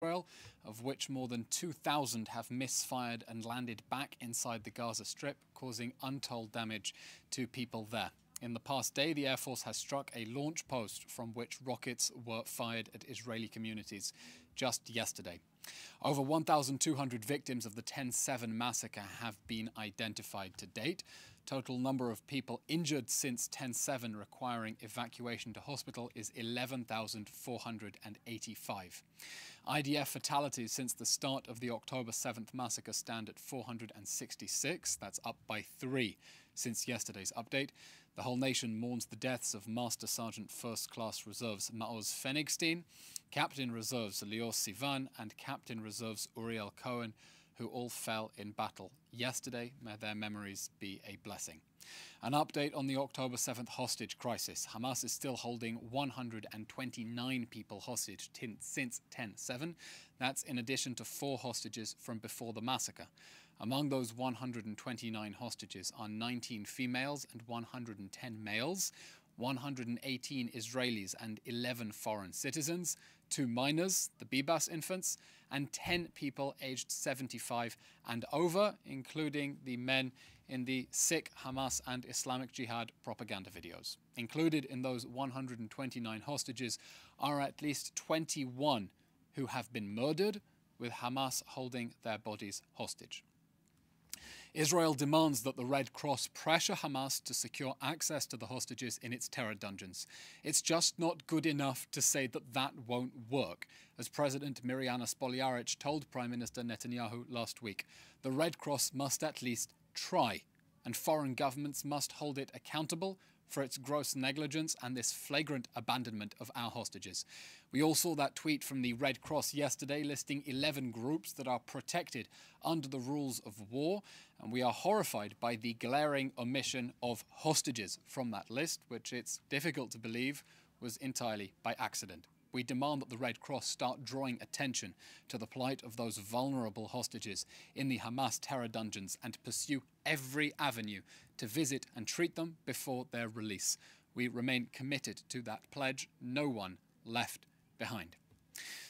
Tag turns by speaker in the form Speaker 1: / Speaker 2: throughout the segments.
Speaker 1: Israel, of which more than 2,000 have misfired and landed back inside the Gaza Strip, causing untold damage to people there. In the past day, the Air Force has struck a launch post from which rockets were fired at Israeli communities just yesterday. Over 1,200 victims of the 10/7 massacre have been identified to date. Total number of people injured since 10/7 requiring evacuation to hospital is 11,485. IDF fatalities since the start of the October 7th massacre stand at 466. That's up by 3 since yesterday's update. The whole nation mourns the deaths of Master Sergeant First Class Reserves Maoz Pfennigstein, Captain Reserves Lior Sivan, and Captain Reserves Uriel Cohen, who all fell in battle yesterday. May their memories be a blessing. An update on the October 7th hostage crisis. Hamas is still holding 129 people hostage since 10/7. That's in addition to 4 hostages from before the massacre. Among those 129 hostages are 19 females and 110 males, 118 Israelis and 11 foreign citizens, 2 minors, the Bibas infants, and 10 people aged 75 and over, including the men in the Sikh, Hamas and Islamic Jihad propaganda videos. Included in those 129 hostages are at least 21 who have been murdered, with Hamas holding their bodies hostage. Israel demands that the Red Cross pressure Hamas to secure access to the hostages in its terror dungeons. It's just not good enough to say that that won't work, as President Miriana Spoljaric told Prime Minister Netanyahu last week. The Red Cross must at least try, and foreign governments must hold it accountable for its gross negligence and this flagrant abandonment of our hostages. We all saw that tweet from the Red Cross yesterday listing 11 groups that are protected under the rules of war, and we are horrified by the glaring omission of hostages from that list, which it's difficult to believe was entirely by accident. We demand that the Red Cross start drawing attention to the plight of those vulnerable hostages in the Hamas terror dungeons and pursue every avenue to visit and treat them before their release. We remain committed to that pledge. No one left behind.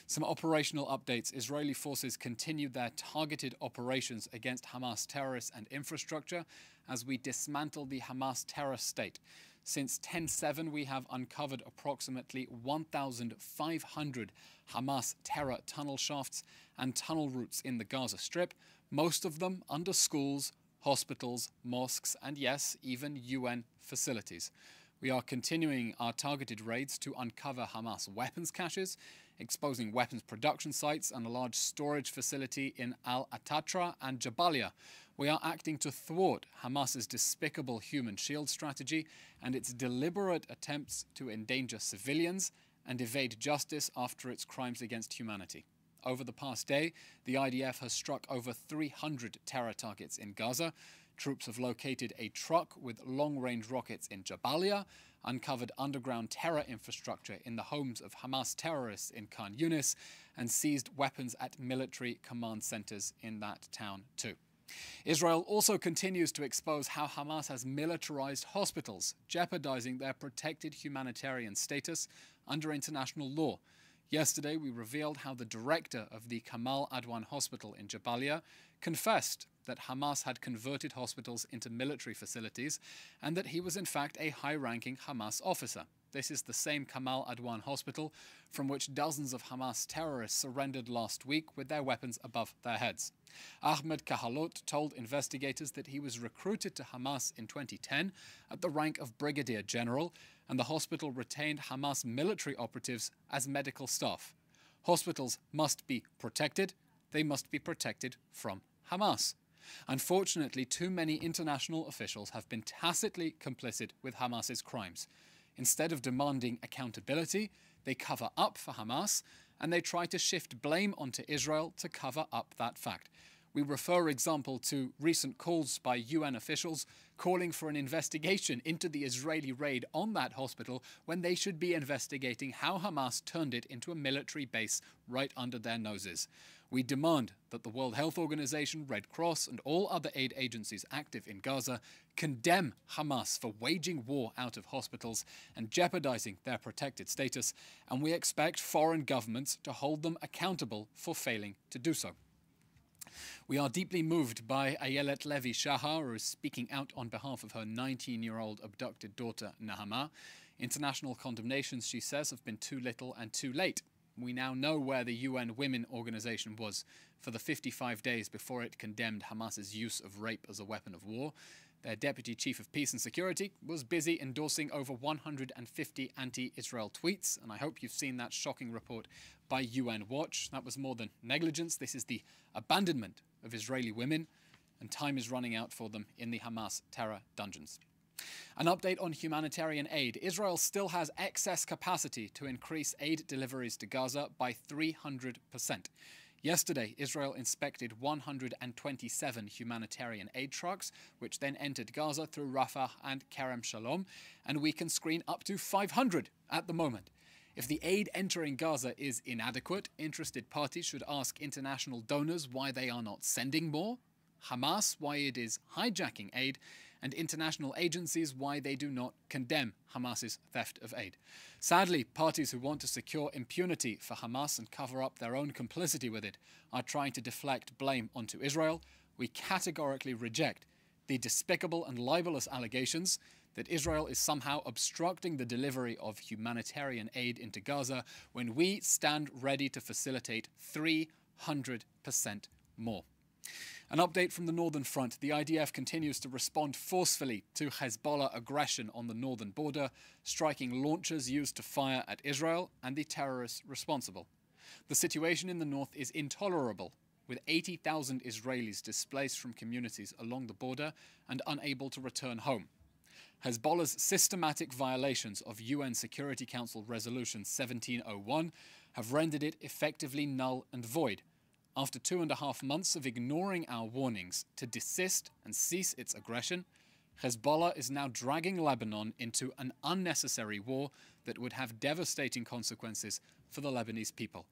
Speaker 1: Some operational updates. Israeli forces continue their targeted operations against Hamas terrorists and infrastructure as we dismantle the Hamas terror state. Since 10/7, we have uncovered approximately 1,500 Hamas terror tunnel shafts and tunnel routes in the Gaza Strip, most of them under schools, hospitals, mosques, and yes, even UN facilities. We are continuing our targeted raids to uncover Hamas weapons caches, exposing weapons production sites and a large storage facility in Al-Atatra and Jabalia. We are acting to thwart Hamas's despicable human shield strategy and its deliberate attempts to endanger civilians and evade justice after its crimes against humanity. Over the past day, the IDF has struck over 300 terror targets in Gaza. Troops have located a truck with long-range rockets in Jabalia, uncovered underground terror infrastructure in the homes of Hamas terrorists in Khan Yunis, and seized weapons at military command centers in that town too. Israel also continues to expose how Hamas has militarized hospitals, jeopardizing their protected humanitarian status under international law. Yesterday, we revealed how the director of the Kamal Adwan Hospital in Jabalia confessed that Hamas had converted hospitals into military facilities and that he was in fact a high-ranking Hamas officer. This is the same Kamal Adwan Hospital from which dozens of Hamas terrorists surrendered last week with their weapons above their heads. Ahmed Kahalot told investigators that he was recruited to Hamas in 2010 at the rank of brigadier general, and the hospital retained Hamas military operatives as medical staff. Hospitals must be protected. They must be protected from Hamas. Unfortunately, too many international officials have been tacitly complicit with Hamas's crimes. Instead of demanding accountability, they cover up for Hamas and they try to shift blame onto Israel to cover up that fact. We refer, example, to recent calls by UN officials calling for an investigation into the Israeli raid on that hospital when they should be investigating how Hamas turned it into a military base right under their noses. We demand that the World Health Organization, Red Cross, and all other aid agencies active in Gaza condemn Hamas for waging war out of hospitals and jeopardizing their protected status, and we expect foreign governments to hold them accountable for failing to do so. We are deeply moved by Ayelet Levi Shahar, who is speaking out on behalf of her 19-year-old abducted daughter, Nahama. International condemnations, she says, have been too little and too late. We now know where the UN Women Organization was for the 55 days before it condemned Hamas's use of rape as a weapon of war. Their Deputy Chief of Peace and Security was busy endorsing over 150 anti-Israel tweets, and I hope you've seen that shocking report by UN Watch. That was more than negligence. This is the abandonment of Israeli women, and time is running out for them in the Hamas terror dungeons. An update on humanitarian aid. Israel still has excess capacity to increase aid deliveries to Gaza by 300%. Yesterday, Israel inspected 127 humanitarian aid trucks, which then entered Gaza through Rafah and Kerem Shalom, and we can screen up to 500 at the moment. If the aid entering Gaza is inadequate, interested parties should ask international donors why they are not sending more, Hamas why it is hijacking aid, and international agencies why they do not condemn Hamas's theft of aid. Sadly, parties who want to secure impunity for Hamas and cover up their own complicity with it are trying to deflect blame onto Israel. We categorically reject the despicable and libelous allegations that Israel is somehow obstructing the delivery of humanitarian aid into Gaza when we stand ready to facilitate 300% more. An update from the Northern Front. The IDF continues to respond forcefully to Hezbollah aggression on the northern border, striking launchers used to fire at Israel and the terrorists responsible. The situation in the north is intolerable, with 80,000 Israelis displaced from communities along the border and unable to return home. Hezbollah's systematic violations of UN Security Council Resolution 1701 have rendered it effectively null and void. After 2.5 months of ignoring our warnings to desist and cease its aggression, Hezbollah is now dragging Lebanon into an unnecessary war that would have devastating consequences for the Lebanese people.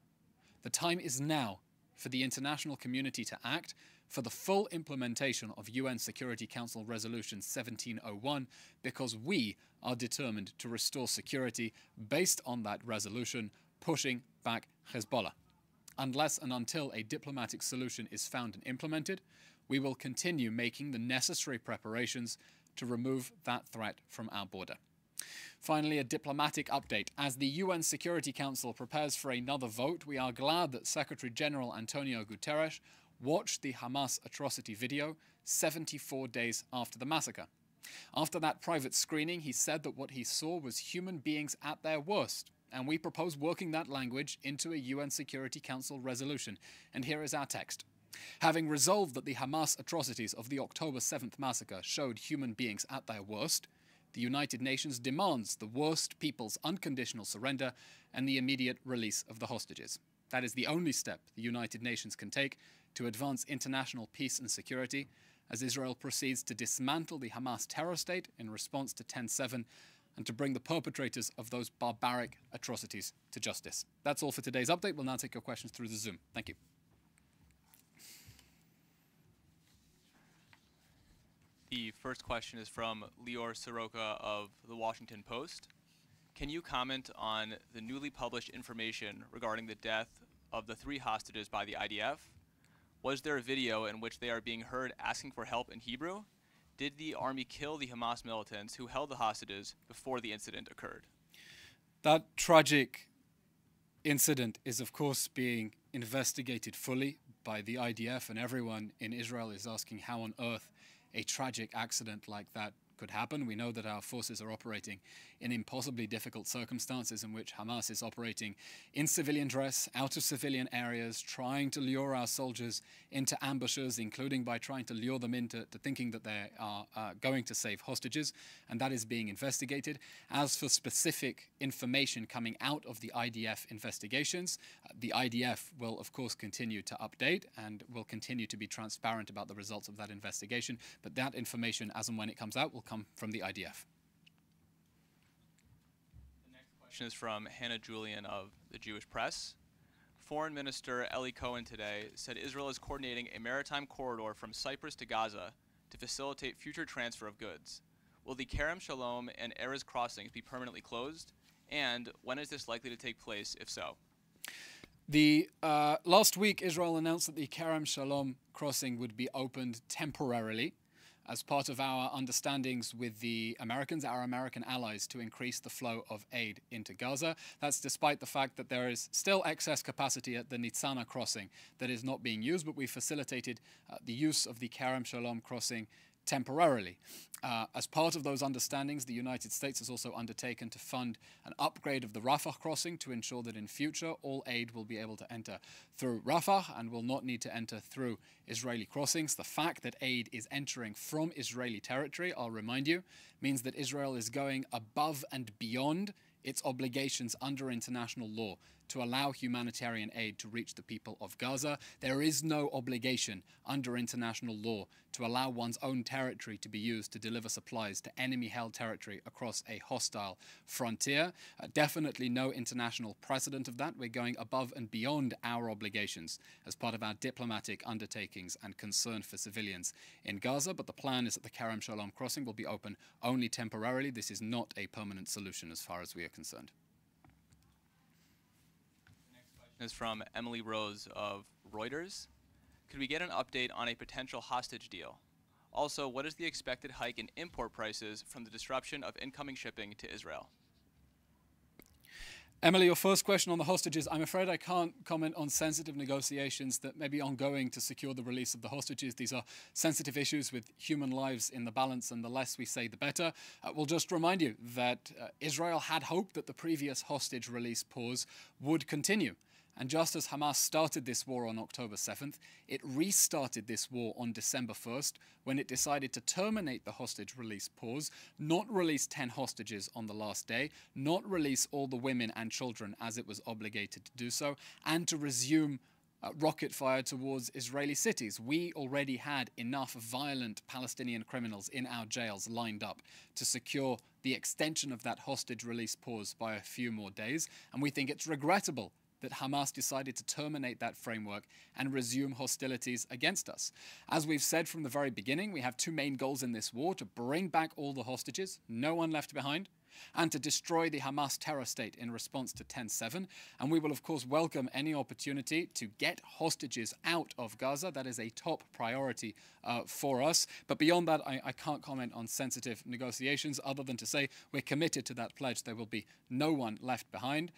Speaker 1: The time is now for the international community to act for the full implementation of UN Security Council Resolution 1701, because we are determined to restore security based on that resolution, pushing back Hezbollah. Unless and until a diplomatic solution is found and implemented, we will continue making the necessary preparations to remove that threat from our border. Finally, a diplomatic update. As the UN Security Council prepares for another vote, we are glad that Secretary General Antonio Guterres watched the Hamas atrocity video 74 days after the massacre. After that private screening, he said that what he saw was human beings at their worst, and we propose working that language into a UN Security Council resolution. And here is our text. Having resolved that the Hamas atrocities of the October 7th massacre showed human beings at their worst, the United Nations demands the worst people's unconditional surrender and the immediate release of the hostages. That is the only step the United Nations can take to advance international peace and security as Israel proceeds to dismantle the Hamas terror state in response to 10/7 and to bring the perpetrators of those barbaric atrocities to justice. That's all for today's update. We'll now take your questions through the Zoom. Thank you.
Speaker 2: The first question is from Lior Soroka of The Washington Post. Can you comment on the newly published information regarding the death of the 3 hostages by the IDF? Was there a video in which they are being heard asking for help in Hebrew? Did the army kill the Hamas militants who held the hostages before the incident occurred?
Speaker 1: That tragic incident is, of course, being investigated fully by the IDF, and everyone in Israel is asking how on earth a tragic accident like that could happen. We know that our forces are operating in impossibly difficult circumstances in which Hamas is operating in civilian dress, out of civilian areas, trying to lure our soldiers into ambushes, including by trying to lure them into thinking that they are going to save hostages, and that is being investigated. As for specific information coming out of the IDF investigations, the IDF will, of course, continue to update and will continue to be transparent about the results of that investigation, but that information, as and when it comes out, will come from the IDF.
Speaker 2: The next question is from Hannah Julian of the Jewish Press. Foreign Minister Eli Cohen today said Israel is coordinating a maritime corridor from Cyprus to Gaza to facilitate future transfer of goods. Will the Kerem Shalom and Erez crossings be permanently closed? And when is this likely to take place, if so?
Speaker 1: Last week, Israel announced that the Kerem Shalom crossing would be opened temporarily as part of our understandings with the Americans, our American allies, to increase the flow of aid into Gaza. That's despite the fact that there is still excess capacity at the Nitzana crossing that is not being used, but we facilitated the use of the Kerem Shalom crossing temporarily. As part of those understandings, the United States has also undertaken to fund an upgrade of the Rafah crossing to ensure that in future all aid will be able to enter through Rafah and will not need to enter through Israeli crossings. The fact that aid is entering from Israeli territory, I'll remind you, means that Israel is going above and beyond its obligations under international law to allow humanitarian aid to reach the people of Gaza. There is no obligation under international law to allow one's own territory to be used to deliver supplies to enemy-held territory across a hostile frontier. Definitely no international precedent of that. We're going above and beyond our obligations as part of our diplomatic undertakings and concern for civilians in Gaza, but the plan is that the Kerem Shalom crossing will be open only temporarily. This is not a permanent solution as far as we are concerned.
Speaker 2: Is from Emily Rose of Reuters. Could we get an update on a potential hostage deal? Also, what is the expected hike in import prices from the disruption of incoming shipping to Israel?
Speaker 1: Emily, your first question on the hostages, I'm afraid I can't comment on sensitive negotiations that may be ongoing to secure the release of the hostages. These are sensitive issues with human lives in the balance, and the less we say, the better. We'll just remind you that Israel had hoped that the previous hostage release pause would continue. And just as Hamas started this war on October 7th, it restarted this war on December 1st when it decided to terminate the hostage release pause, not release 10 hostages on the last day, not release all the women and children as it was obligated to do so, and to resume rocket fire towards Israeli cities. We already had enough violent Palestinian criminals in our jails lined up to secure the extension of that hostage release pause by a few more days, and we think it's regrettable that Hamas decided to terminate that framework and resume hostilities against us. As we've said from the very beginning, we have two main goals in this war: to bring back all the hostages, no one left behind, and to destroy the Hamas terror state in response to 10/7. And we will, of course, welcome any opportunity to get hostages out of Gaza. That is a top priority for us. But beyond that, I can't comment on sensitive negotiations other than to say we're committed to that pledge. There will be no one left behind.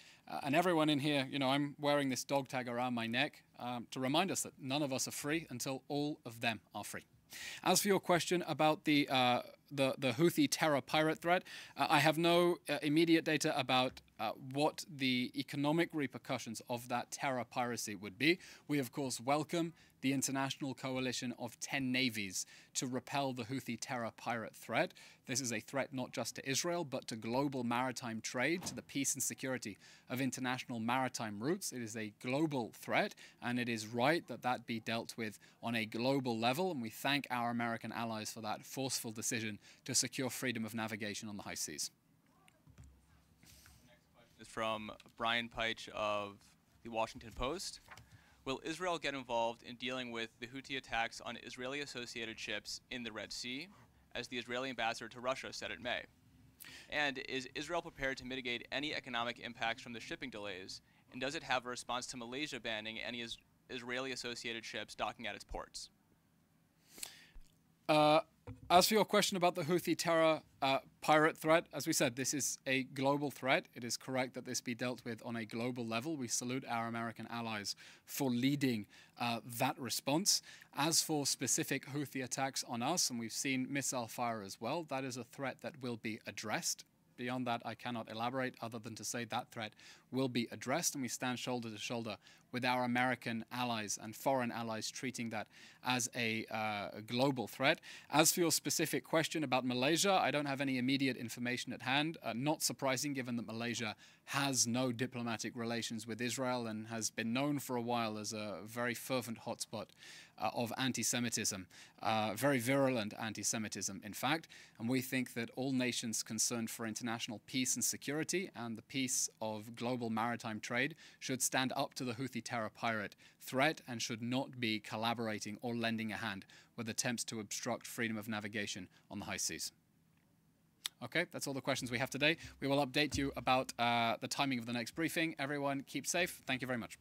Speaker 1: And everyone in here, you know, I'm wearing this dog tag around my neck to remind us that none of us are free until all of them are free. As for your question about the Houthi terror pirate threat, I have no immediate data about what the economic repercussions of that terror piracy would be. We, of course, welcome the international coalition of 10 navies to repel the Houthi terror pirate threat. This is a threat not just to Israel, but to global maritime trade, to the peace and security of international maritime routes. It is a global threat, and it is right that that be dealt with on a global level, and we thank our American allies for that forceful decision to secure freedom of navigation on the high seas.
Speaker 2: The next question is from Brian Peich of the Washington Post. Will Israel get involved in dealing with the Houthi attacks on Israeli-associated ships in the Red Sea, as the Israeli ambassador to Russia said it may? And is Israel prepared to mitigate any economic impacts from the shipping delays? And does it have a response to Malaysia banning any Israeli-associated ships docking at its ports?
Speaker 1: As for your question about the Houthi terror pirate threat, as we said, this is a global threat. It is correct that this be dealt with on a global level. We salute our American allies for leading that response. As for specific Houthi attacks on us, and we've seen missile fire as well, that is a threat that will be addressed. Beyond that, I cannot elaborate other than to say that threat will be addressed, and we stand shoulder to shoulder with our American allies and foreign allies, treating that as a global threat. As for your specific question about Malaysia, I don't have any immediate information at hand. Not surprising, given that Malaysia has no diplomatic relations with Israel and has been known for a while as a very fervent hotspot of anti-Semitism, very virulent anti-Semitism, in fact. And we think that all nations concerned for international peace and security and the peace of global maritime trade should stand up to the Houthi terror pirate threat and should not be collaborating or lending a hand with attempts to obstruct freedom of navigation on the high seas. Okay, that's all the questions we have today. We will update you about the timing of the next briefing. Everyone, keep safe. Thank you very much.